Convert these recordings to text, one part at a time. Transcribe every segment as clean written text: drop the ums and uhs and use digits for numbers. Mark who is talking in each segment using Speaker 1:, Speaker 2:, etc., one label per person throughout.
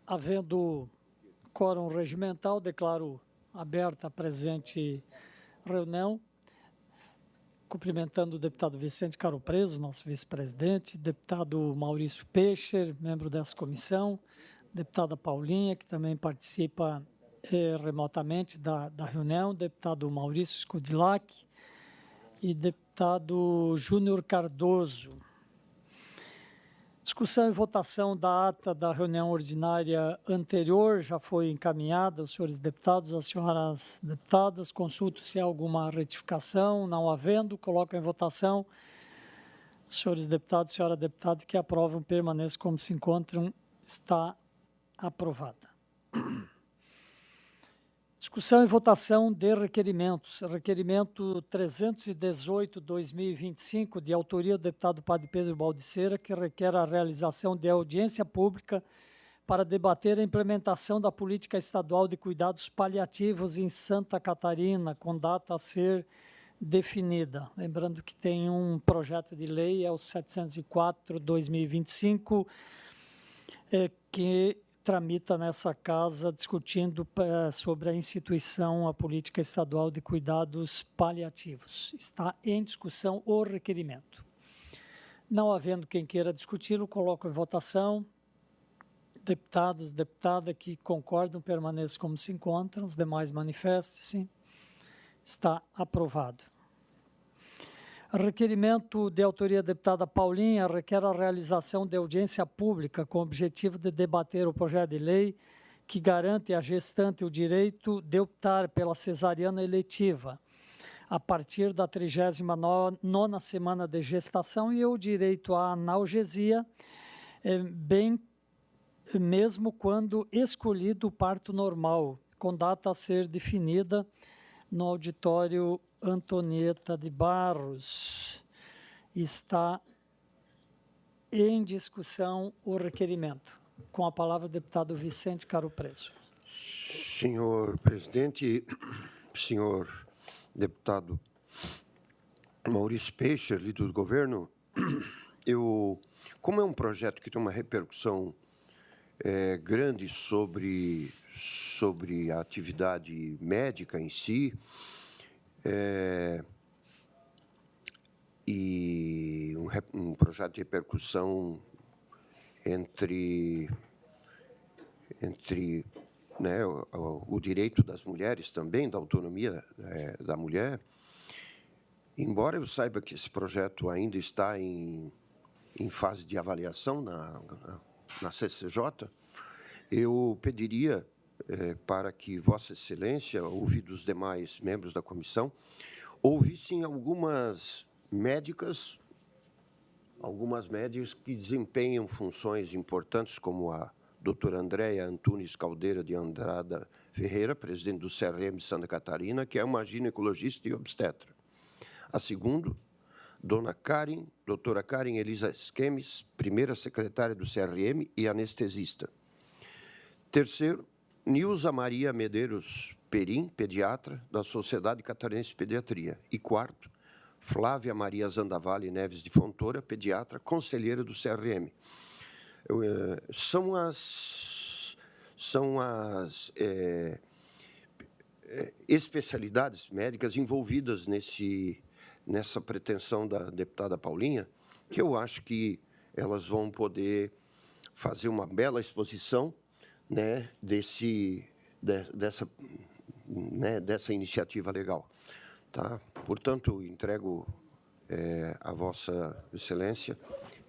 Speaker 1: Havendo quórum regimental, declaro aberta a presente reunião, cumprimentando o deputado Vicente Caro Preso, nosso vice-presidente, deputado Maurício Peixer, membro dessa comissão, deputada Paulinha, que também participa remotamente da reunião, deputado Maurício Scudlac e deputado Júnior Cardoso. Discussão e votação da ata da reunião ordinária anterior já foi encaminhada aos senhores deputados, às senhoras deputadas. Consulto se há alguma retificação. Não havendo, coloco em votação. Senhores deputados, senhora deputada, que aprovam, permaneçam como se encontram. Está aprovada. Discussão e votação de requerimentos. Requerimento 318/2025, de autoria do deputado Padre Pedro Baldiceira, que requer a realização de audiência pública para debater a implementação da política estadual de cuidados paliativos em Santa Catarina, com data a ser definida. Lembrando que tem um projeto de lei, é o 704/2025, que tramita nessa casa discutindo sobre a instituição, a política estadual de cuidados paliativos. Está em discussão o requerimento. Não havendo quem queira discuti-lo, coloco em votação. Deputados, deputada que concordam, permaneçam como se encontram. Os demais manifestem-se. Está aprovado. Requerimento de autoria da deputada Paulinha requer a realização de audiência pública com o objetivo de debater o projeto de lei que garante à gestante o direito de optar pela cesariana eletiva a partir da 39ª semana de gestação e o direito à analgesia, bem mesmo quando escolhido o parto normal, com data a ser definida no auditório Antonieta de Barros. Está em discussão o requerimento. Com a palavra, o deputado Vicente Caro Preso.
Speaker 2: Senhor presidente, senhor deputado Maurício Peixer, líder do governo, como é um projeto que tem uma repercussão grande sobre a atividade médica em si, e um projeto de repercussão entre né, o direito das mulheres também, da autonomia da mulher. Embora eu saiba que esse projeto ainda está em fase de avaliação na CCJ, eu pediria para que Vossa Excelência, ouvidos os demais membros da comissão, ouvissem algumas médicas que desempenham funções importantes, como a doutora Andréia Antunes Caldeira de Andrada Ferreira, presidente do CRM de Santa Catarina, que é uma ginecologista e obstetra. A segunda, doutora Karen Elisa Esquemes, primeira secretária do CRM e anestesista. Terceiro, Nilza Maria Medeiros Perim, pediatra, da Sociedade Catarinense de Pediatria. E quarto, Flávia Maria Zandavalli Neves de Fontoura, pediatra, conselheira do CRM. São as especialidades médicas envolvidas nessa pretensão da deputada Paulinha, que eu acho que elas vão poder fazer uma bela exposição, né, dessa iniciativa legal. Tá? Portanto, entrego a Vossa Excelência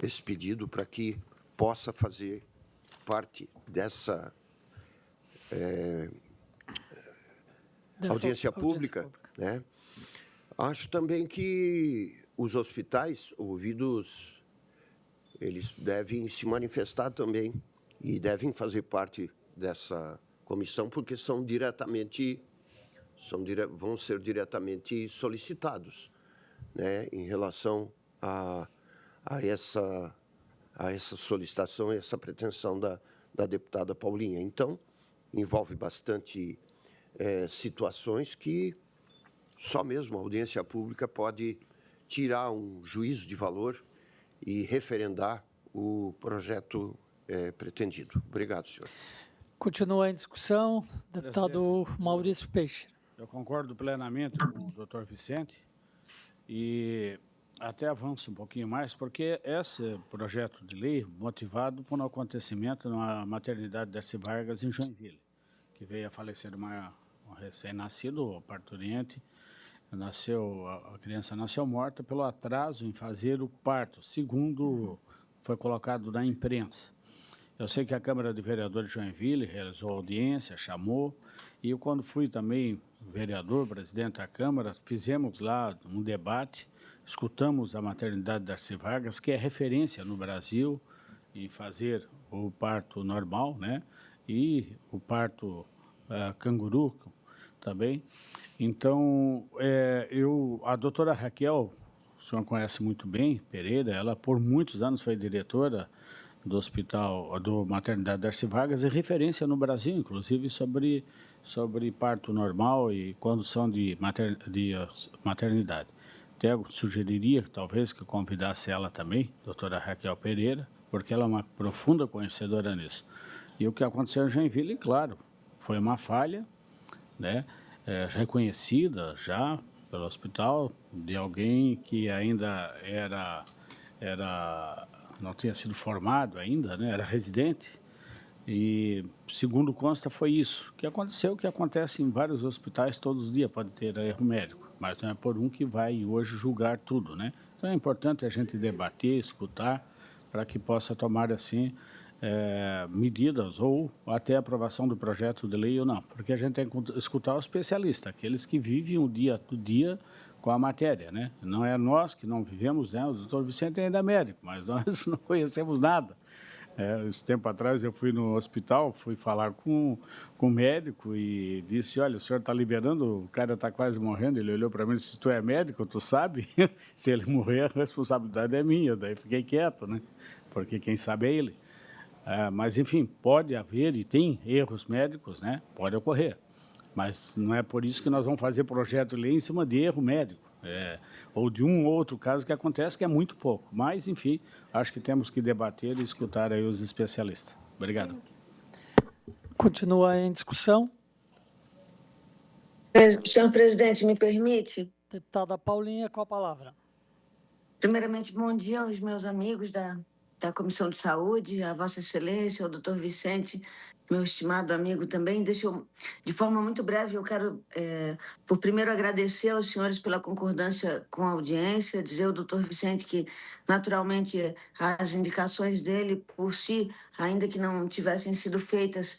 Speaker 2: esse pedido para que possa fazer parte dessa audiência pública. Né? Acho também que os hospitais ouvidos, eles devem se manifestar também e devem fazer parte dessa comissão, porque vão ser diretamente solicitados, né, em relação a essa solicitação, essa pretensão da deputada Paulinha. Então, envolve bastante situações que só mesmo a audiência pública pode tirar um juízo de valor e referendar o projeto pretendido. Obrigado, senhor.
Speaker 1: Continua em discussão, deputado Maurício Peixe.
Speaker 3: Eu concordo plenamente com o doutor Vicente e até avanço um pouquinho mais, porque esse projeto de lei motivado por um acontecimento na maternidade Darcy Vargas, em Joinville, que veio a falecer um recém-nascido, parturiente. A criança nasceu morta pelo atraso em fazer o parto, segundo foi colocado na imprensa. Eu sei que a Câmara de Vereadores de Joinville realizou audiência, chamou, e eu, quando fui também vereador, presidente da Câmara, fizemos lá um debate, escutamos a maternidade Darcy Vargas, que é referência no Brasil em fazer o parto normal, né? E o parto canguru também. Então, a doutora Raquel, o senhor conhece muito bem, Pereira, ela por muitos anos foi diretora do hospital, do maternidade Darcy Vargas, e referência no Brasil, inclusive, sobre parto normal e condução de maternidade. Até eu sugeriria, talvez, que convidasse ela também, doutora Raquel Pereira, porque ela é uma profunda conhecedora nisso. E o que aconteceu em Joinville, claro, foi uma falha, né, reconhecida já pelo hospital, de alguém que ainda não tinha sido formado ainda, né, era residente, e, segundo consta, foi isso que aconteceu, que acontece em vários hospitais todos os dias, pode ter erro médico, mas não é por um que vai hoje julgar tudo, né? Então é importante a gente debater, escutar, para que possa tomar, assim, medidas ou até a aprovação do projeto de lei ou não, porque a gente tem que escutar os especialistas, aqueles que vivem o dia do dia com a matéria, né? Não é nós que não vivemos, né? O doutor Vicente ainda é médico, mas nós não conhecemos nada. Esse tempo atrás eu fui no hospital, fui falar com o médico e disse, olha, o senhor está liberando, o cara está quase morrendo. Ele olhou para mim e disse, tu é médico, tu sabe? Se ele morrer, a responsabilidade é minha. Daí fiquei quieto, né? Porque quem sabe é ele. Mas, enfim, pode haver e tem erros médicos, né? Pode ocorrer. Mas não é por isso que nós vamos fazer projeto de lei em cima de erro médico. Ou de um ou outro caso que acontece, que é muito pouco. Mas, enfim, acho que temos que debater e escutar aí os especialistas. Obrigado.
Speaker 1: Continua em discussão.
Speaker 4: Senhor presidente, me permite?
Speaker 1: Deputada Paulinha, com a palavra.
Speaker 4: Primeiramente, bom dia aos meus amigos da Comissão de Saúde, a Vossa Excelência, ao doutor Vicente, meu estimado amigo também. Deixa eu, de forma muito breve, eu quero, por primeiro, agradecer aos senhores pela concordância com a audiência, dizer ao doutor Vicente que, naturalmente, as indicações dele, por si, ainda que não tivessem sido feitas,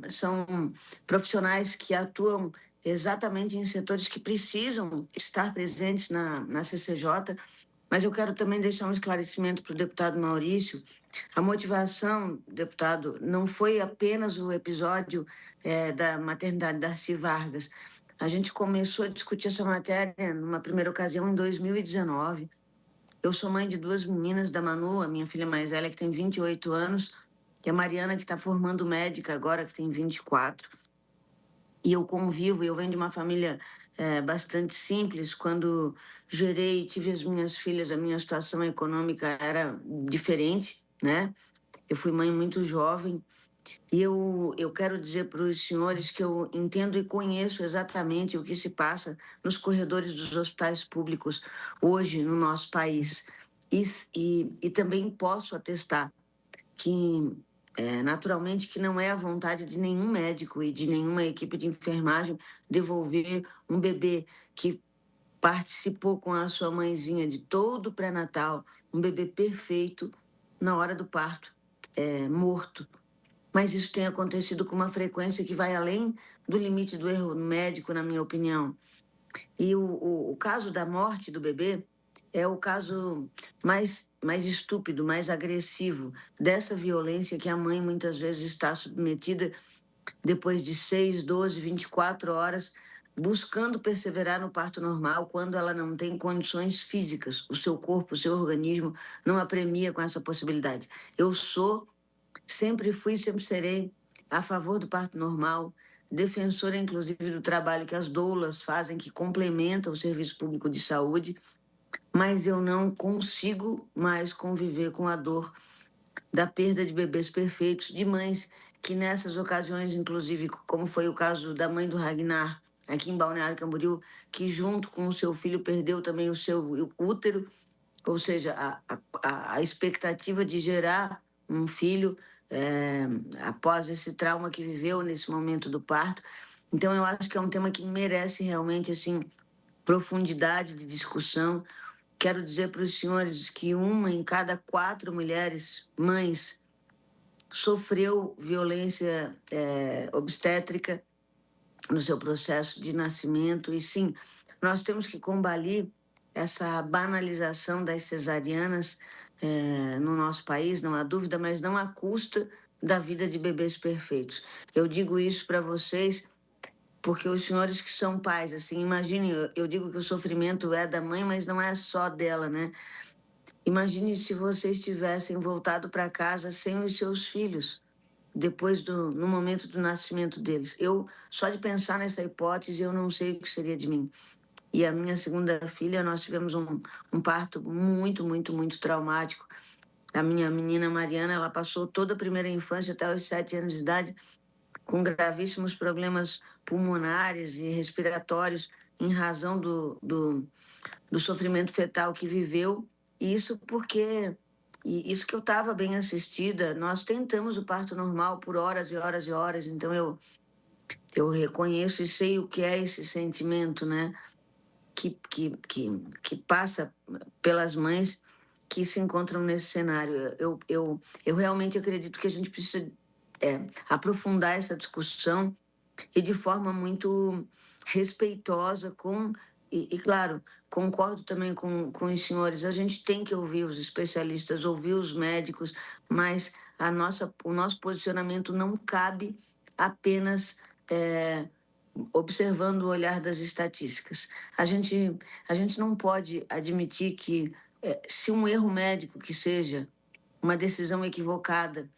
Speaker 4: são profissionais que atuam exatamente em setores que precisam estar presentes na CCJ. Mas eu quero também deixar um esclarecimento para o deputado Maurício. A motivação, deputado, não foi apenas o episódio da maternidade Darcy Vargas. A gente começou a discutir essa matéria numa primeira ocasião em 2019. Eu sou mãe de duas meninas, da Manu, a minha filha mais velha, que tem 28 anos, e a Mariana, que está formando médica agora, que tem 24. E eu convivo, eu venho de uma família bastante simples. Quando gerei, tive as minhas filhas, a minha situação econômica era diferente, né? Eu fui mãe muito jovem. E eu quero dizer para os senhores que eu entendo e conheço exatamente o que se passa nos corredores dos hospitais públicos hoje no nosso país. E também posso atestar que, naturalmente, que não é a vontade de nenhum médico e de nenhuma equipe de enfermagem devolver um bebê que participou com a sua mãezinha de todo o pré-natal, um bebê perfeito, na hora do parto, morto. Mas isso tem acontecido com uma frequência que vai além do limite do erro médico, na minha opinião. E o caso da morte do bebê é o caso mais estúpido, mais agressivo dessa violência que a mãe muitas vezes está submetida depois de 6, 12, 24 horas, buscando perseverar no parto normal quando ela não tem condições físicas. O seu corpo, o seu organismo não apremia com essa possibilidade. Eu sempre fui, sempre serei a favor do parto normal, defensora, inclusive, do trabalho que as doulas fazem, que complementa o serviço público de saúde, mas eu não consigo mais conviver com a dor da perda de bebês perfeitos, de mães que nessas ocasiões, inclusive, como foi o caso da mãe do Ragnar, aqui em Balneário Camboriú, que junto com o seu filho perdeu também o seu útero, ou seja, a expectativa de gerar um filho após esse trauma que viveu nesse momento do parto. Então, eu acho que é um tema que merece realmente assim profundidade de discussão. Quero dizer para os senhores que 1 em cada 4 mulheres, mães, sofreu violência obstétrica no seu processo de nascimento. E sim, nós temos que combater essa banalização das cesarianas no nosso país, não há dúvida, mas não à custa da vida de bebês perfeitos. Eu digo isso para vocês porque os senhores que são pais, assim, imaginem, eu digo que o sofrimento é da mãe, mas não é só dela, né? Imagine se vocês tivessem voltado para casa sem os seus filhos, no momento do nascimento deles. Só de pensar nessa hipótese, eu não sei o que seria de mim. E a minha segunda filha, nós tivemos um parto muito, muito, muito traumático. A minha menina Mariana, ela passou toda a primeira infância até os 7 anos de idade com gravíssimos problemas pulmonares e respiratórios em razão do sofrimento fetal que viveu. E isso isso que eu estava bem assistida, nós tentamos o parto normal por horas e horas e horas, então eu reconheço e sei o que é esse sentimento, né? Que passa pelas mães que se encontram nesse cenário. Eu realmente acredito que a gente precisa aprofundar essa discussão e de forma muito respeitosa claro, concordo também com os senhores, a gente tem que ouvir os especialistas, ouvir os médicos, mas o nosso posicionamento não cabe apenas observando o olhar das estatísticas. A gente não pode admitir que, se um erro médico que seja, uma decisão equivocada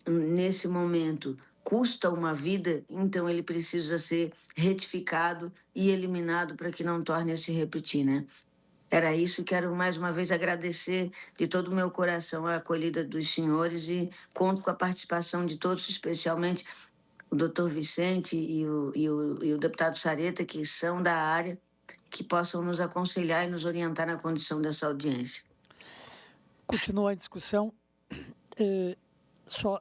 Speaker 4: nesse momento custa uma vida, então ele precisa ser retificado e eliminado para que não torne a se repetir, né? Era isso, e quero mais uma vez agradecer de todo o meu coração a acolhida dos senhores e conto com a participação de todos, especialmente o doutor Vicente e o deputado Sareta, que são da área, que possam nos aconselhar e nos orientar na condição dessa audiência.
Speaker 1: Continua a discussão. Só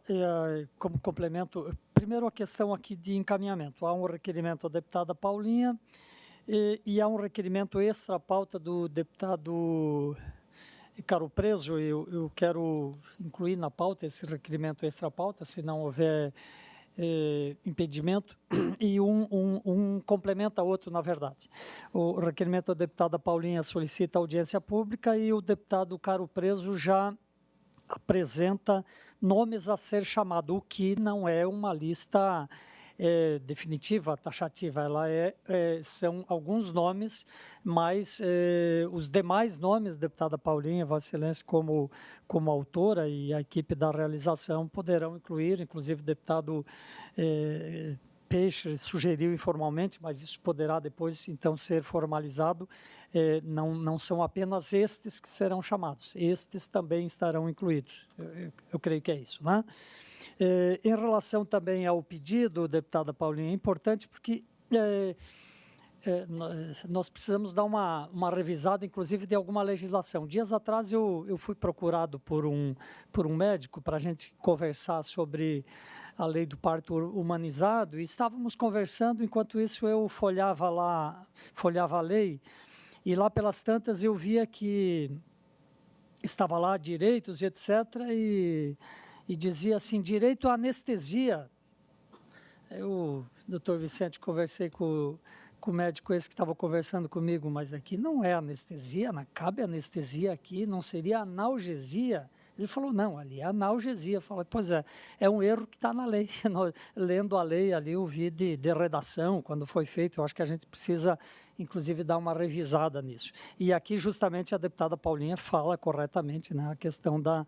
Speaker 1: como complemento, primeiro a questão aqui de encaminhamento. Há um requerimento da deputada Paulinha e há um requerimento extra-pauta do deputado Caro Preso. Eu quero incluir na pauta esse requerimento extra-pauta, se não houver impedimento, e um complementa outro, na verdade. O requerimento da deputada Paulinha solicita audiência pública e o deputado Caro Preso já apresenta nomes a ser chamado, o que não é uma lista definitiva, taxativa. Ela são alguns nomes, mas os demais nomes, deputada Paulinha, Vossa Excelência, como autora e a equipe da realização poderão incluir, inclusive o deputado Peixe sugeriu informalmente, mas isso poderá depois, então, ser formalizado. Não são apenas estes que serão chamados, estes também estarão incluídos. Eu creio que é isso, né? Em relação também ao pedido, deputada Paulinha, é importante porque nós precisamos dar uma revisada, inclusive, de alguma legislação. Dias atrás eu fui procurado por um médico para a gente conversar sobre a lei do parto humanizado, e estávamos conversando, enquanto isso eu folhava a lei, e lá pelas tantas eu via que estava lá direitos e etc., e dizia assim, direito à anestesia. Eu, doutor Vicente, conversei com o médico esse que estava conversando comigo, mas aqui não é anestesia, não cabe anestesia aqui, não seria analgesia. Ele falou, não, ali é analgesia. Eu falei, pois é um erro que está na lei. Lendo a lei ali, eu vi de redação, quando foi feito, eu acho que a gente precisa, inclusive, dar uma revisada nisso. E aqui, justamente, a deputada Paulinha fala corretamente, né, a questão da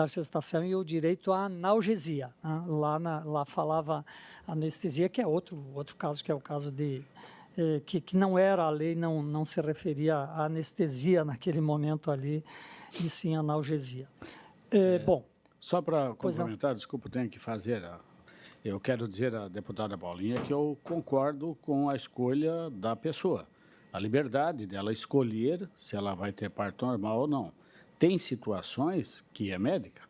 Speaker 1: gestação e o direito à analgesia. Né? Lá falava anestesia, que é outro caso, que é o caso de... que não era a lei, não se referia à anestesia naquele momento ali, e sim à analgesia. Bom,
Speaker 3: Só para
Speaker 1: Pois não.
Speaker 3: complementar, desculpa, tenho que fazer. Eu quero dizer à deputada Paulinha que eu concordo com a escolha da pessoa. A liberdade dela escolher se ela vai ter parto normal ou não. Tem situações que é médica,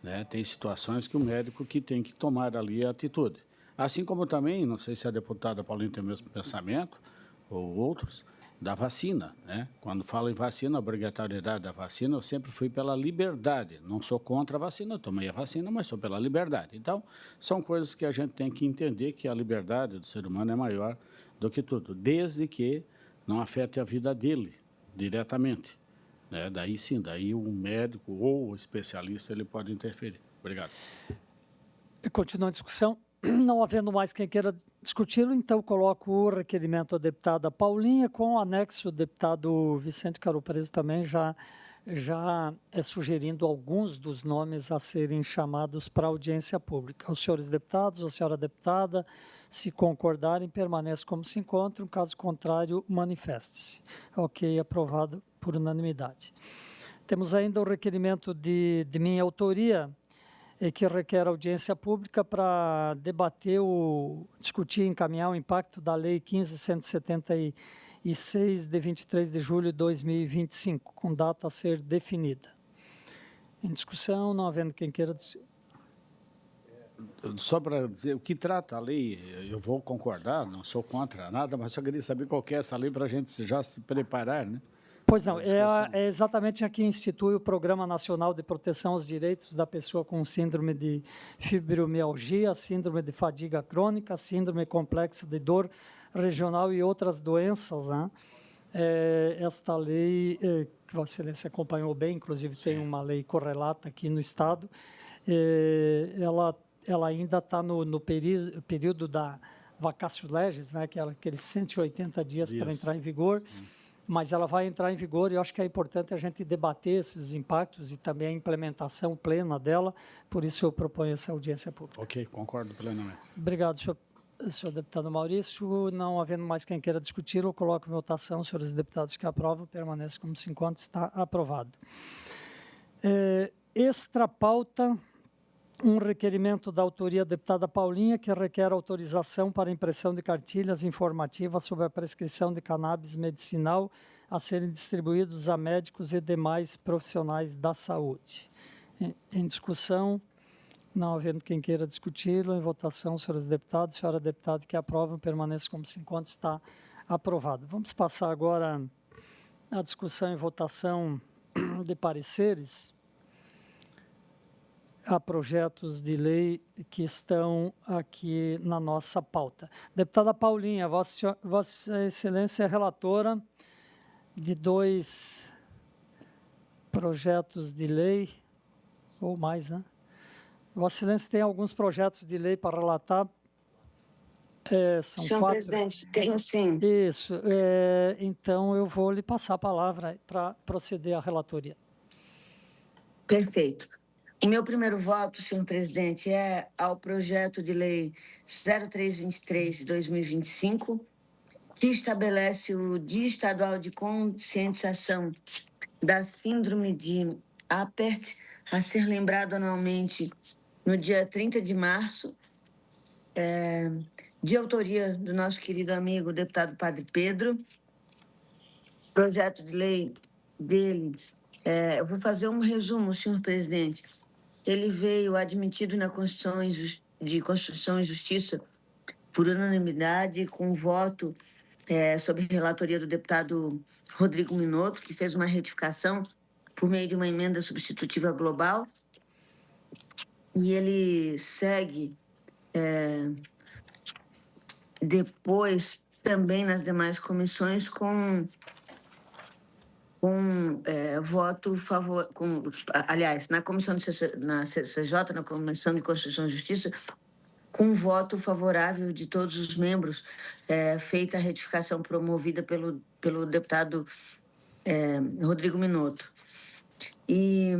Speaker 3: né? Tem situações que o médico que tem que tomar ali a atitude. Assim como também, não sei se a deputada Paulinha tem o mesmo pensamento, ou outros, da vacina, né? Quando falo em vacina, a obrigatoriedade da vacina, eu sempre fui pela liberdade. Não sou contra a vacina, eu tomei a vacina, mas sou pela liberdade. Então, são coisas que a gente tem que entender que a liberdade do ser humano é maior do que tudo, desde que não afete a vida dele diretamente, né? Daí sim, daí o médico ou o especialista ele pode interferir. Obrigado.
Speaker 1: Continua a discussão. Não havendo mais quem queira discuti-lo, então coloco o requerimento da deputada Paulinha, com o anexo, o deputado Vicente Caro Preso também já sugerindo alguns dos nomes a serem chamados para audiência pública. Os senhores deputados, a senhora deputada, se concordarem, permaneçam como se encontram, caso contrário, manifeste-se. Ok, aprovado por unanimidade. Temos ainda o requerimento de minha autoria, que requer audiência pública para debater, discutir e encaminhar o impacto da Lei 15.176, de 23 de julho de 2025, com data a ser definida. Em discussão, não havendo quem queira...
Speaker 3: Só para dizer, o que trata a lei, eu vou concordar, não sou contra nada, mas só queria saber qual que é essa lei para a gente já se preparar, né?
Speaker 1: Pois não, é exatamente a que institui o Programa Nacional de Proteção aos Direitos da Pessoa com Síndrome de Fibromialgia, Síndrome de Fadiga Crônica, Síndrome Complexa de Dor Regional e outras doenças, né? Esta lei, que Vossa Excelência acompanhou bem, inclusive tem uma lei correlata aqui no Estado, ela ainda está no período da vacatio legis, né? Que é aqueles 180 dias para entrar em vigor. Mas ela vai entrar em vigor e eu acho que é importante a gente debater esses impactos e também a implementação plena dela, por isso eu proponho essa audiência pública.
Speaker 3: Ok, concordo plenamente.
Speaker 1: Obrigado, senhor deputado Maurício. Não havendo mais quem queira discutir, eu coloco em votação. Senhores deputados que aprovam, permaneçam como se encontra, está aprovado. Extra pauta, um requerimento da autoria da deputada Paulinha, que requer autorização para impressão de cartilhas informativas sobre a prescrição de cannabis medicinal a serem distribuídos a médicos e demais profissionais da saúde. Em discussão, não havendo quem queira discuti-lo, em votação, senhores deputados, senhora deputada que aprovam, permaneça como se encontra, está aprovado. Vamos passar agora à discussão e votação de pareceres a projetos de lei que estão aqui na nossa pauta. Deputada Paulinha, Vossa Excelência é relatora de 2 projetos de lei, ou mais, né? Vossa Excelência tem alguns projetos de lei para relatar. São
Speaker 4: Senhor
Speaker 1: 4.
Speaker 4: presidente, tenho sim.
Speaker 1: Isso. Então, eu vou lhe passar a palavra para proceder à relatoria.
Speaker 4: Perfeito. O meu primeiro voto, senhor presidente, é ao projeto de lei 0323 de 2025, que estabelece o Dia Estadual de Conscientização da Síndrome de Apert, a ser lembrado anualmente no dia 30 de março, de autoria do nosso querido amigo, deputado Padre Pedro. Projeto de lei dele, eu vou fazer um resumo, senhor presidente. Ele veio admitido na Constituição e Justiça por unanimidade, com voto sob relatoria do deputado Rodrigo Minotto, que fez uma retificação por meio de uma emenda substitutiva global. E ele segue depois também nas demais comissões com voto favor, aliás, na comissão na CCJ, na Comissão de Constituição e Justiça, com voto favorável de todos os membros, feita a retificação promovida pelo deputado Rodrigo Minotto. E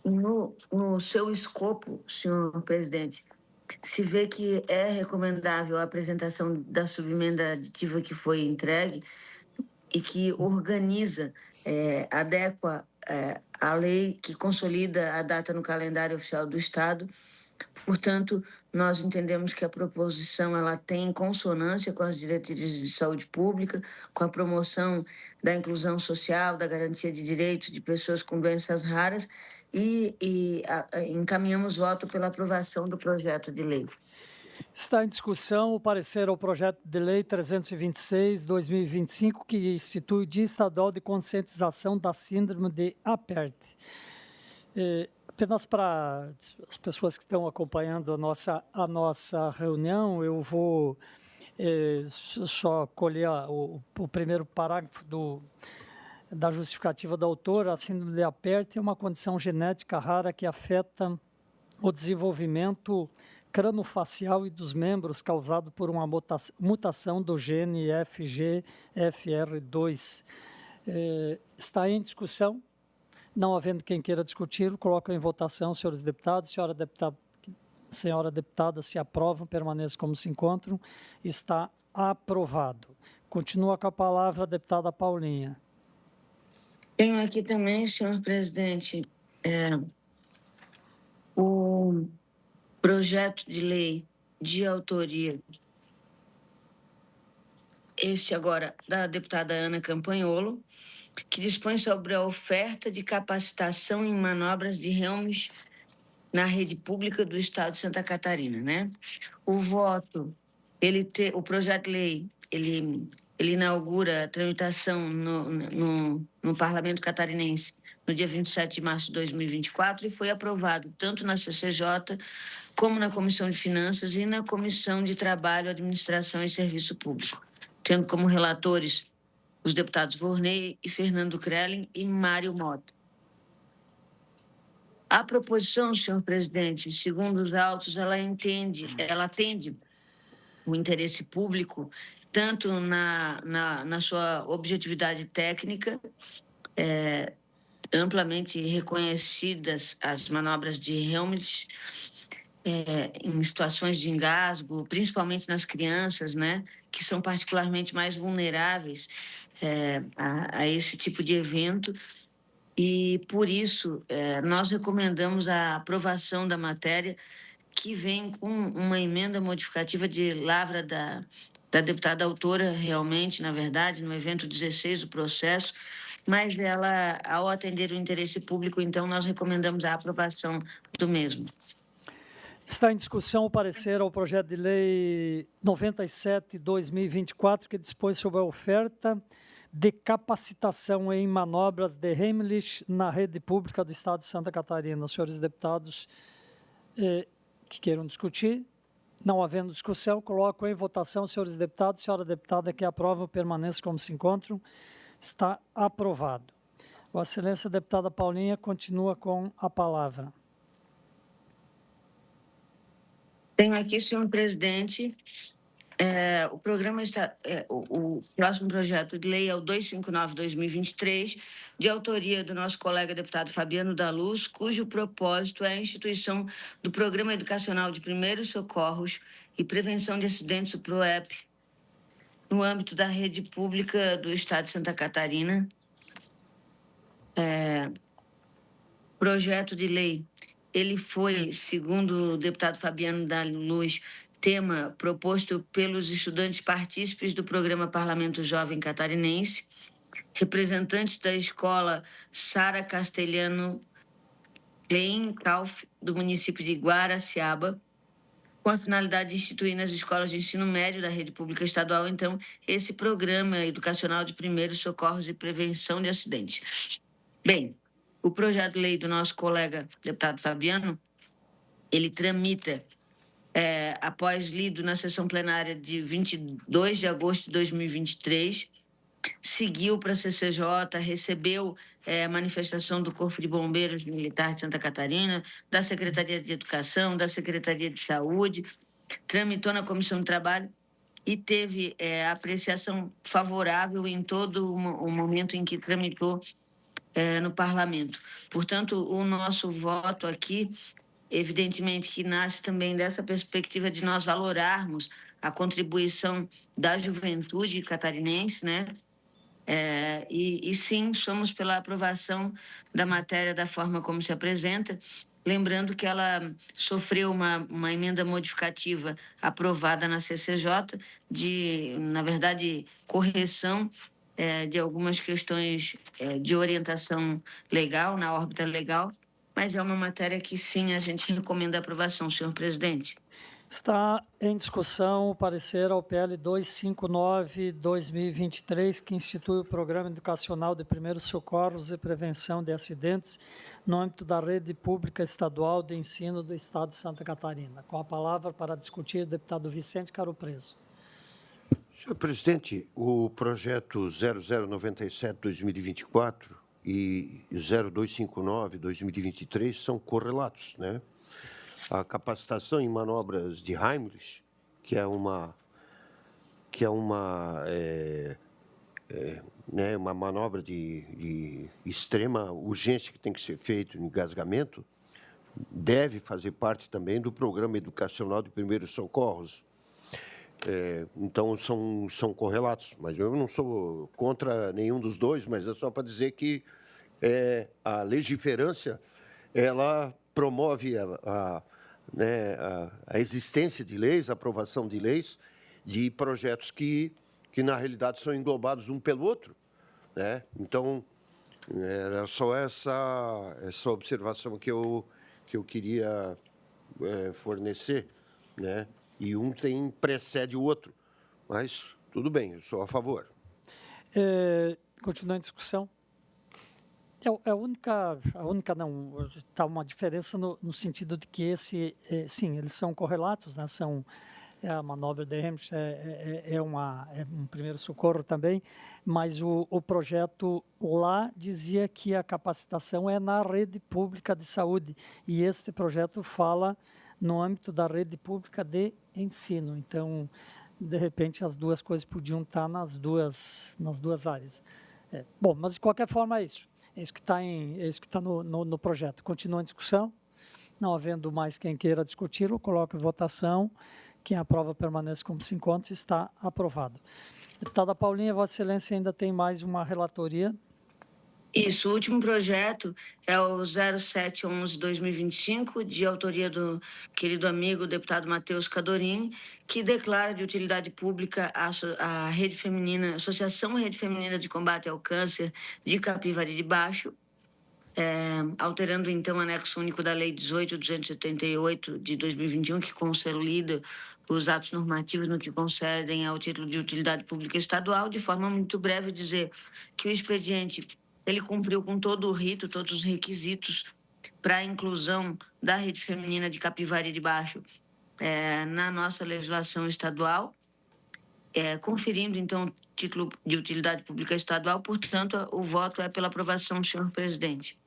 Speaker 4: no seu escopo, senhor presidente, se vê que é recomendável a apresentação da subemenda aditiva que foi entregue, e que organiza, adequa a lei que consolida a data no calendário oficial do Estado. Portanto, nós entendemos que a proposição ela tem consonância com as diretrizes de saúde pública, com a promoção da inclusão social, da garantia de direitos de pessoas com doenças raras e encaminhamos voto pela aprovação do projeto de lei.
Speaker 1: Está em discussão o parecer ao projeto de lei 326/2025, que institui o Dia Estadual de Conscientização da Síndrome de Apert. Apenas para as pessoas que estão acompanhando a nossa reunião, eu vou só colher o primeiro parágrafo da justificativa da autora. A síndrome de Apert é uma condição genética rara que afeta o desenvolvimento cranofacial e dos membros causado por uma mutação do gene FGFR2. Está em discussão. Não havendo quem queira discutir, coloco em votação, senhores deputados. Senhora deputada, se aprovam, permaneçam como se encontram. Está aprovado. Continua com a palavra a deputada Paulinha.
Speaker 4: Tenho aqui também, senhor presidente, o projeto de lei de autoria, este agora, da deputada Ana Campanholo, que dispõe sobre a oferta de capacitação em manobras de Helms na rede pública do Estado de Santa Catarina, né? O projeto de lei, ele inaugura a tramitação no Parlamento Catarinense no dia 27 de março de 2024 e foi aprovado tanto na CCJ como na Comissão de Finanças e na Comissão de Trabalho, Administração e Serviço Público, tendo como relatores os deputados Vorney e Fernando Krelin e Mário Mota. A proposição, senhor presidente, segundo os autos, ela atende o interesse público, tanto na sua objetividade técnica, amplamente reconhecidas as manobras de Helmholtz, em situações de engasgo, principalmente nas crianças, né, que são particularmente mais vulneráveis a esse tipo de evento, e por isso nós recomendamos a aprovação da matéria, que vem com uma emenda modificativa de lavra da deputada autora, realmente, na verdade, no evento 16 do processo, mas ela, ao atender o interesse público, então nós recomendamos a aprovação do mesmo.
Speaker 1: Está em discussão o parecer ao projeto de lei 97/2024, que dispõe sobre a oferta de capacitação em manobras de Heimlich na rede pública do Estado de Santa Catarina. Senhores deputados que queiram discutir, não havendo discussão, coloco em votação, senhores deputados. Senhora deputada que aprova, permaneça como se encontram. Está aprovado. Vossa Excelência, deputada Paulinha, continua com a palavra.
Speaker 4: Tenho aqui, senhor presidente, o próximo projeto de lei é o 259/2023, de autoria do nosso colega deputado Fabiano da Luz, cujo propósito é a instituição do Programa Educacional de Primeiros Socorros e Prevenção de Acidentes, o PROEP, no âmbito da rede pública do Estado de Santa Catarina. Projeto de lei, ele foi, segundo o deputado Fabiano da Luz, tema proposto pelos estudantes partícipes do programa Parlamento Jovem Catarinense, representantes da escola Sara Castelhano Klein Kauf, do município de Guaraciaba, com a finalidade de instituir nas escolas de ensino médio da rede pública estadual, então, esse programa educacional de primeiros socorros e prevenção de acidentes. Bem, o projeto de lei do nosso colega deputado Fabiano, ele tramita, após lido na sessão plenária de 22 de agosto de 2023, seguiu para a CCJ, recebeu a manifestação do Corpo de Bombeiros Militar de Santa Catarina, da Secretaria de Educação, da Secretaria de Saúde, tramitou na Comissão de Trabalho e teve apreciação favorável em todo o momento em que tramitou no Parlamento. Portanto, o nosso voto aqui, evidentemente, que nasce também dessa perspectiva de nós valorarmos a contribuição da juventude catarinense, né? E sim, somos pela aprovação da matéria da forma como se apresenta, lembrando que ela sofreu uma emenda modificativa aprovada na CCJ na verdade, correção de algumas questões de orientação legal, na órbita legal, mas é uma matéria que sim, a gente recomenda a aprovação, senhor presidente.
Speaker 1: Está em discussão o parecer ao PL 259/2023, que institui o Programa Educacional de Primeiros Socorros e Prevenção de Acidentes no âmbito da Rede Pública Estadual de Ensino do Estado de Santa Catarina. Com a palavra para discutir, deputado Vicente Caro Preso.
Speaker 2: Senhor presidente, o projeto 0097/2024 e 0259/2023 são correlatos, né? A capacitação em manobras de Heimlich, que é uma manobra de extrema urgência que tem que ser feita em engasgamento, deve fazer parte também do Programa Educacional de Primeiros Socorros. Então, são correlatos, mas eu não sou contra nenhum dos dois, mas é só para dizer que a legiferância, ela promove a existência de leis, a aprovação de leis, de projetos que na realidade são englobados um pelo outro, né? Então, era só essa observação que eu queria fornecer, né? E um precede o outro, mas tudo bem, eu sou a favor.
Speaker 1: Continuando a discussão. A única não, está uma diferença no sentido de que sim, eles são correlatos, né? A manobra de Heimlich é um primeiro socorro também, mas o projeto lá dizia que a capacitação é na rede pública de saúde, e este projeto fala no âmbito da rede pública de ensino. Então, de repente, as duas coisas podiam estar nas duas áreas. Bom, mas de qualquer forma é isso. É isso que está no projeto. Continua a discussão. Não havendo mais quem queira discuti-lo, coloco em votação. Quem aprova permanece como se encontra. Está aprovado. Deputada Paulinha, Vossa Excelência ainda tem mais uma relatoria.
Speaker 4: Isso, o último projeto é o 0711/2025, de autoria do querido amigo deputado Matheus Cadorim, que declara de utilidade pública a Rede Feminina, Associação Rede Feminina de Combate ao Câncer de Capivari de Baixo, alterando então o anexo único da Lei 18.278 de 2021, que consolida os atos normativos no que concedem ao título de utilidade pública estadual. De forma muito breve, dizer que o expediente ele cumpriu com todo o rito, todos os requisitos para a inclusão da Rede Feminina de Capivari de Baixo na nossa legislação estadual, conferindo, então, o título de utilidade pública estadual. Portanto, o voto é pela aprovação, senhor presidente.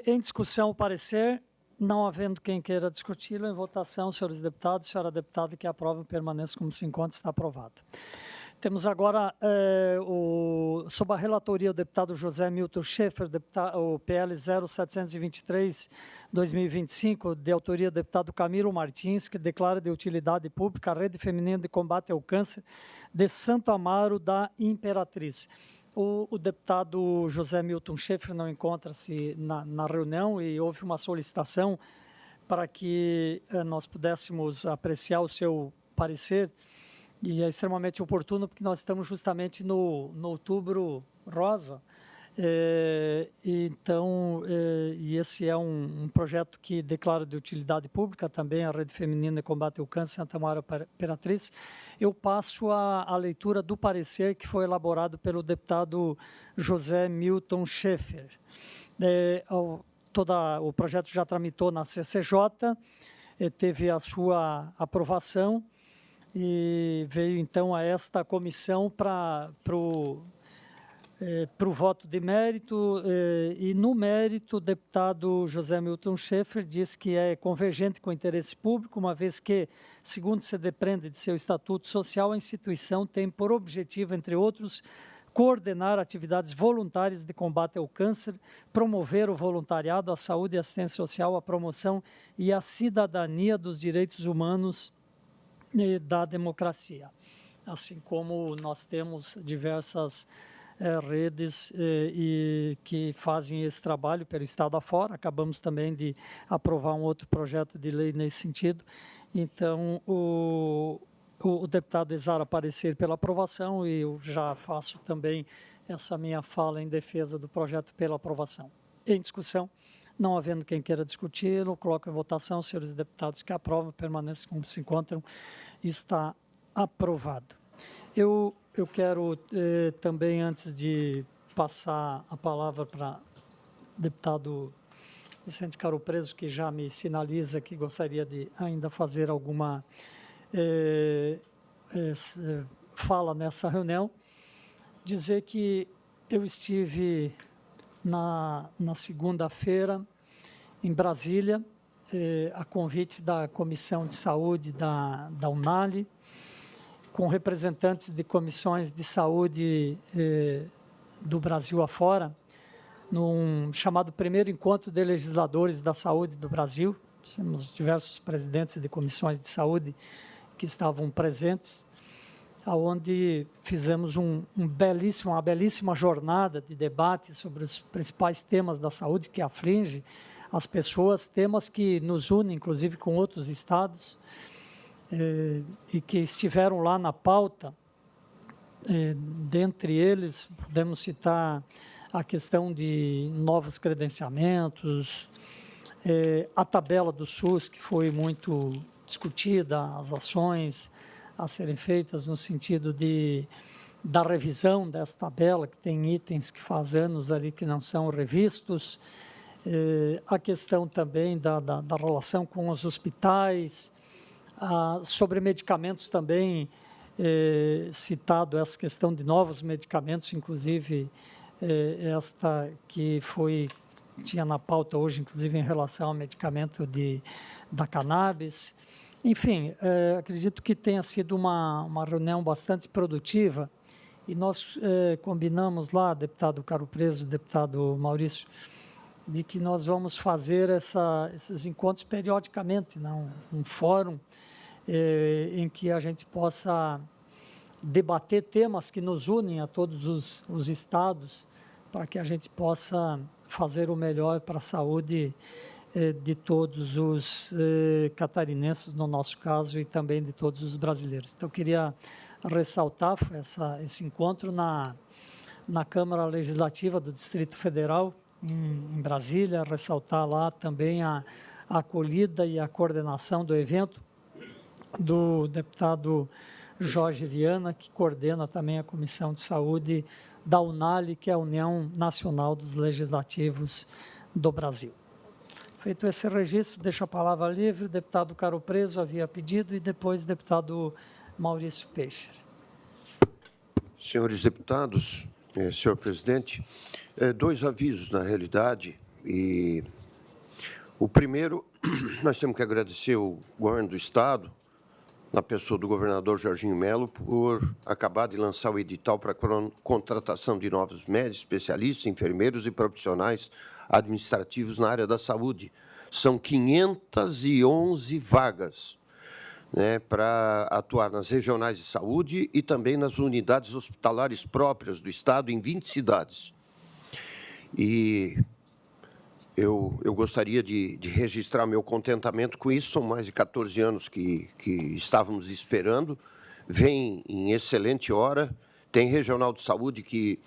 Speaker 1: Em discussão, o parecer. Não havendo quem queira discuti-lo, em votação, senhores deputados, senhora deputada que aprova, permaneça como se encontra, está aprovado. Temos agora, sob a relatoria, o deputado José Milton Schaeffer, o PL 0723/2025, de autoria do deputado Camilo Martins, que declara de utilidade pública a Rede Feminina de Combate ao Câncer de Santo Amaro da Imperatriz. O deputado José Milton Schaeffer não encontra-se na reunião e houve uma solicitação para que nós pudéssemos apreciar o seu parecer. E é extremamente oportuno porque nós estamos justamente no Outubro Rosa. E esse é um projeto que declara de utilidade pública também a Rede Feminina de Combate ao Câncer Santa Maria Imperatriz. Eu passo a leitura do parecer que foi elaborado pelo deputado José Milton Schaeffer. O projeto já tramitou na CCJ, teve a sua aprovação, e veio, então, a esta comissão para o voto de mérito, e no mérito o deputado José Milton Schaeffer diz que é convergente com o interesse público, uma vez que, segundo se depreende de seu estatuto social, a instituição tem por objetivo, entre outros, coordenar atividades voluntárias de combate ao câncer, promover o voluntariado, a saúde e a assistência social, a promoção e a cidadania dos direitos humanos e da democracia. Assim como nós temos diversas redes e que fazem esse trabalho pelo Estado afora. Acabamos também de aprovar um outro projeto de lei nesse sentido. Então, o deputado exala parecer pela aprovação e eu já faço também essa minha fala em defesa do projeto pela aprovação. Em discussão, não havendo quem queira discuti-lo, coloco em votação. Os senhores deputados que aprovam, permanecem como se encontram. Está aprovado. Eu quero também, antes de passar a palavra para o deputado Vicente Caro Preso, que já me sinaliza que gostaria de ainda fazer alguma fala nessa reunião, dizer que eu estive na segunda-feira em Brasília, a convite da Comissão de Saúde da Unali, com representantes de comissões de saúde do Brasil afora, num chamado primeiro encontro de legisladores da saúde do Brasil. Temos diversos presidentes de comissões de saúde que estavam presentes, onde fizemos uma belíssima jornada de debate sobre os principais temas da saúde que aflige as pessoas, temas que nos unem, inclusive, com outros estados, e que estiveram lá na pauta. Dentre eles, podemos citar a questão de novos credenciamentos, a tabela do SUS, que foi muito discutida, as ações a serem feitas no sentido da revisão dessa tabela, que tem itens que faz anos ali que não são revistos, a questão também da relação com os hospitais, sobre medicamentos também, citado essa questão de novos medicamentos, inclusive esta que tinha na pauta hoje, inclusive em relação ao medicamento da cannabis. Enfim, acredito que tenha sido uma reunião bastante produtiva e nós combinamos lá, deputado Caro Preso, deputado Maurício, de que nós vamos fazer esses encontros periodicamente, um fórum em que a gente possa debater temas que nos unem a todos os estados, para que a gente possa fazer o melhor para a saúde de todos os catarinenses, no nosso caso, e também de todos os brasileiros. Então, eu queria ressaltar esse encontro na Câmara Legislativa do Distrito Federal, em Brasília, ressaltar lá também a acolhida e a coordenação do evento do deputado Jorge Viana, que coordena também a Comissão de Saúde da Unali, que é a União Nacional dos Legislativos do Brasil. Feito esse registro, deixo a palavra livre. O deputado Caro Preso havia pedido e depois o deputado Maurício Peixe.
Speaker 2: Senhores deputados, senhor presidente, dois avisos, na realidade. E o primeiro, nós temos que agradecer o governo do Estado, na pessoa do governador Jorginho Melo, por acabar de lançar o edital para a contratação de novos médicos, especialistas, enfermeiros e profissionais administrativos na área da saúde. São 511 vagas, né, para atuar nas regionais de saúde e também nas unidades hospitalares próprias do Estado, em 20 cidades. E eu gostaria de registrar meu contentamento com isso. São mais de 14 anos que estávamos esperando. Vem em excelente hora. Tem regional de saúde que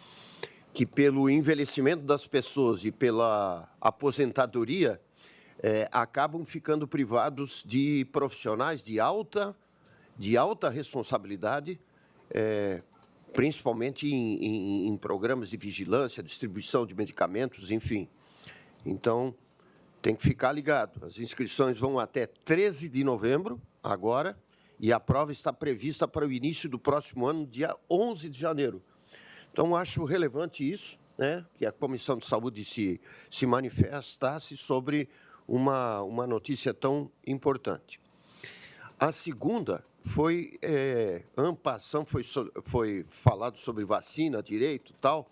Speaker 2: pelo envelhecimento das pessoas e pela aposentadoria, acabam ficando privados de profissionais de alta responsabilidade, principalmente em programas de vigilância, distribuição de medicamentos, enfim. Então, tem que ficar ligado. As inscrições vão até 13 de novembro, agora, e a prova está prevista para o início do próximo ano, dia 11 de janeiro. Então, acho relevante isso, né, que a Comissão de Saúde se manifestasse sobre uma notícia tão importante. A segunda foi, en passant, foi falado sobre vacina, direito e tal.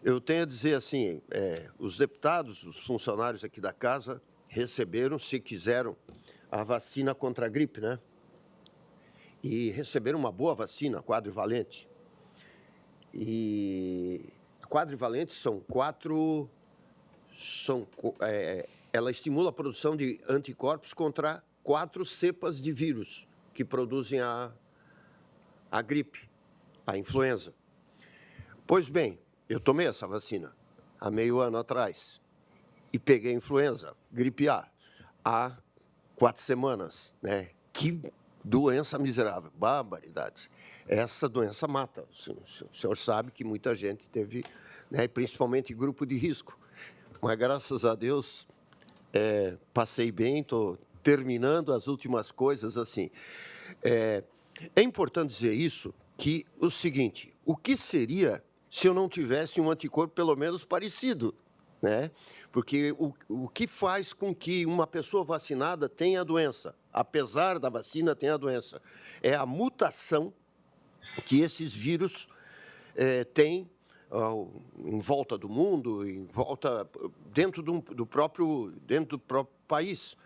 Speaker 2: Eu tenho a dizer assim, os deputados, os funcionários aqui da casa, receberam, se quiseram, a vacina contra a gripe, né? E receberam uma boa vacina, quadrivalente. E quadrivalentes são ela estimula a produção de anticorpos contra 4 cepas de vírus que produzem a gripe, a influenza. Pois bem, eu tomei essa vacina há meio ano atrás e peguei influenza, gripe A, há 4 semanas, né? Que doença miserável, barbaridade. Essa doença mata. O senhor sabe que muita gente teve, né, principalmente grupo de risco. Mas, graças a Deus, passei bem, estou terminando as últimas coisas assim. É importante dizer isso, que o seguinte, o que seria se eu não tivesse um anticorpo pelo menos parecido, né? Porque o que faz com que uma pessoa vacinada tenha a doença, apesar da vacina tenha a doença, é a mutação que esses vírus têm em volta do mundo, dentro do próprio país.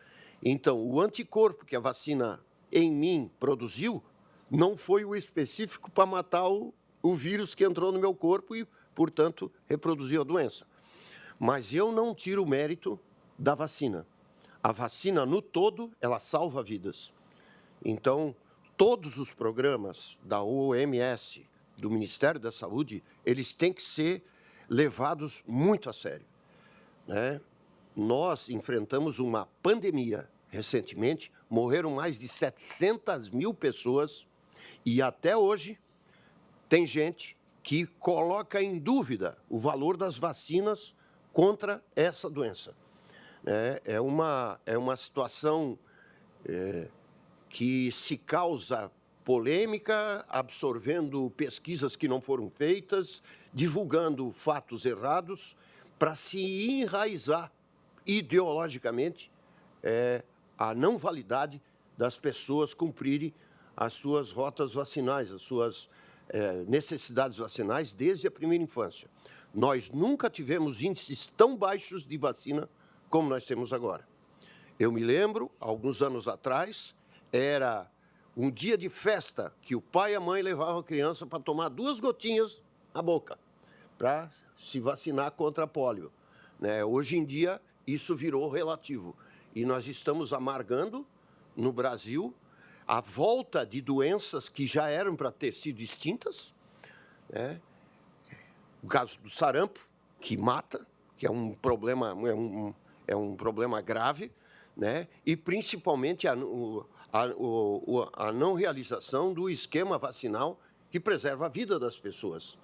Speaker 2: Então, o anticorpo que a vacina em mim produziu não foi o específico para matar o vírus que entrou no meu corpo e, portanto, reproduziu a doença. Mas eu não tiro o mérito da vacina. A vacina, no todo, ela salva vidas. Então, todos os programas da OMS, do Ministério da Saúde, eles têm que ser levados muito a sério, né? Nós enfrentamos uma pandemia recentemente, morreram mais de 700 mil pessoas e até hoje tem gente que coloca em dúvida o valor das vacinas contra essa doença. É uma situação que se causa polêmica, absorvendo pesquisas que não foram feitas, divulgando fatos errados, para se enraizar ideologicamente a não validade das pessoas cumprirem as suas rotas vacinais, as suas necessidades vacinais desde a primeira infância. Nós nunca tivemos índices tão baixos de vacina como nós temos agora. Eu me lembro, alguns anos atrás, era um dia de festa que o pai e a mãe levavam a criança para tomar 2 gotinhas na boca, para se vacinar contra a pólio, né? Hoje em dia, isso virou relativo. E nós estamos amargando, no Brasil, a volta de doenças que já eram para ter sido extintas, né? O caso do sarampo, que mata, que é um problema, um problema grave, né? E, principalmente, a não realização do esquema vacinal que preserva a vida das pessoas,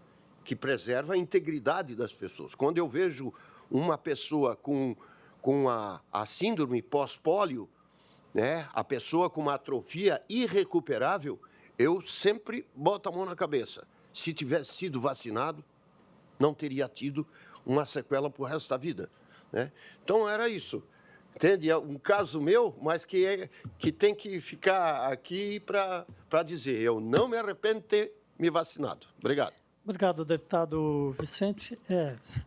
Speaker 2: que preserva a integridade das pessoas. Quando eu vejo uma pessoa com a síndrome pós-pólio, né, a pessoa com uma atrofia irrecuperável, eu sempre boto a mão na cabeça. Se tivesse sido vacinado, não teria tido uma sequela para o resto da vida, né? Então, era isso. Entende? É um caso meu, mas que tem que ficar aqui para dizer, eu não me arrependo de ter me vacinado. Obrigado.
Speaker 1: Obrigado, deputado Vicente.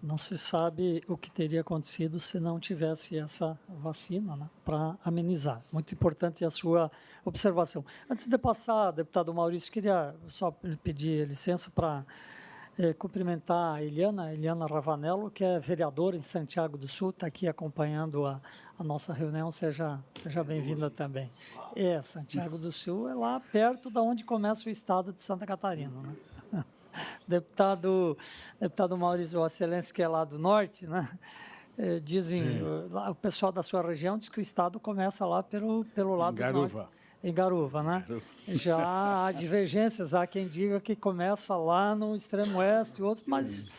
Speaker 1: Não se sabe o que teria acontecido se não tivesse essa vacina, né, para amenizar. Muito importante a sua observação. Antes de passar, deputado Maurício, queria só pedir licença para cumprimentar a Eliana Ravanello, que é vereadora em Santiago do Sul, está aqui acompanhando a nossa reunião. Seja bem-vinda também. Santiago do Sul é lá perto de onde começa o estado de Santa Catarina, né? Deputado Maurício, Vossa Excelência, que é lá do norte, né? Dizem, o pessoal da sua região diz que o estado começa lá pelo lado do norte. Em Garuva, né? Já há divergências, há quem diga que começa lá no extremo oeste, outro, mas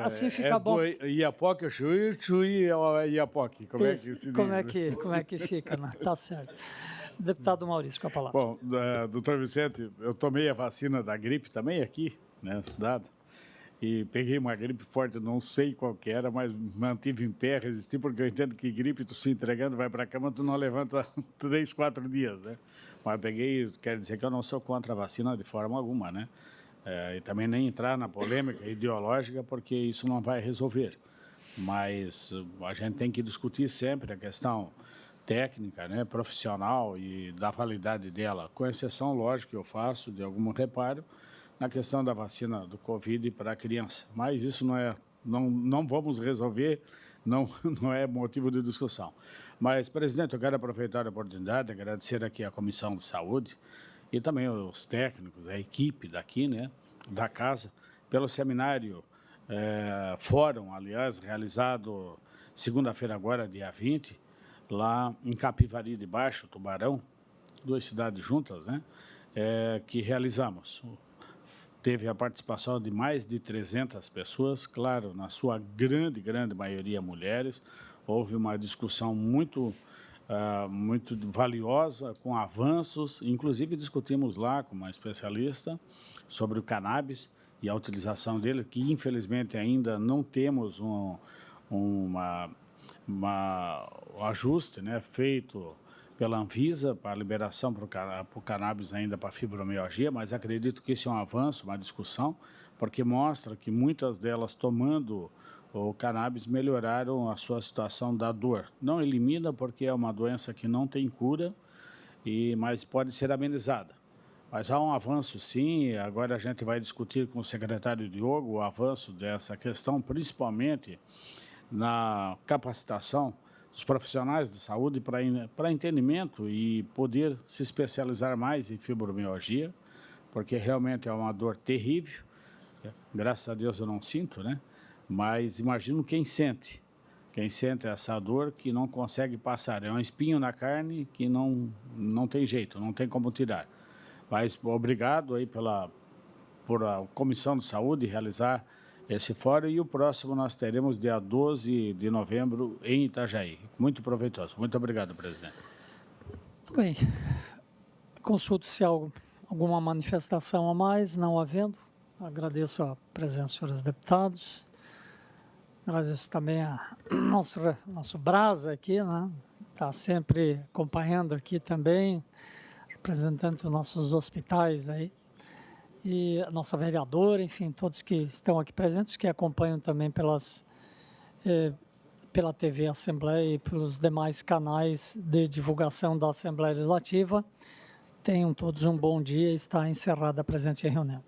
Speaker 1: assim fica bom.
Speaker 3: Iapoque, Chuí, Iapoque. Como é que se diz?
Speaker 1: Como é que fica, né? Tá certo. Deputado Maurício, com a palavra.
Speaker 3: Bom, doutor Vicente, eu tomei a vacina da gripe também aqui, né, cidade, e peguei uma gripe forte, não sei qual que era, mas mantive em pé, resisti, porque eu entendo que gripe, tu se entregando, vai para a cama, tu não levanta 3, 4 dias, né? Mas peguei, quer dizer que eu não sou contra a vacina de forma alguma, né? E também nem entrar na polêmica ideológica, porque isso não vai resolver. Mas a gente tem que discutir sempre a questão técnica, né, profissional e da validade dela, com exceção, lógico, que eu faço de algum reparo, na questão da vacina do Covid para a criança. Mas isso não vamos resolver, não é motivo de discussão. Mas, presidente, eu quero aproveitar a oportunidade de agradecer aqui à Comissão de Saúde e também os técnicos, a equipe daqui, né, da casa, pelo seminário, fórum, aliás, realizado segunda-feira agora, dia 20, lá em Capivari de Baixo, Tubarão, 2 cidades juntas, né, que realizamos. Teve a participação de mais de 300 pessoas, claro, na sua grande maioria mulheres. Houve uma discussão muito valiosa, com avanços. Inclusive, discutimos lá com uma especialista sobre o cannabis e a utilização dele, que, infelizmente, ainda não temos um ajuste, né, feito pela Anvisa para a liberação para o cannabis ainda para fibromialgia, mas acredito que isso é um avanço, uma discussão, porque mostra que muitas delas tomando o cannabis melhoraram a sua situação da dor. Não elimina porque é uma doença que não tem cura, mas pode ser amenizada. Mas há um avanço sim, agora a gente vai discutir com o secretário Diogo o avanço dessa questão, principalmente na capacitação dos profissionais de saúde para entendimento e poder se especializar mais em fibromialgia, porque realmente é uma dor terrível. Graças a Deus eu não sinto, né? Mas imagino quem sente essa dor que não consegue passar. É um espinho na carne que não tem jeito, não tem como tirar. Mas obrigado aí por a Comissão de Saúde realizar esse fórum, e o próximo nós teremos dia 12 de novembro em Itajaí. Muito proveitoso. Muito obrigado, presidente.
Speaker 1: Muito bem. Consulto se há alguma manifestação a mais, não havendo. Agradeço a presença dos senhores deputados. Agradeço também a nosso Brasa aqui, né? Está sempre acompanhando aqui também, representando os nossos hospitais aí. E a nossa vereadora, enfim, todos que estão aqui presentes, que acompanham também pela TV Assembleia e pelos demais canais de divulgação da Assembleia Legislativa. Tenham todos um bom dia. Está encerrada a presente reunião.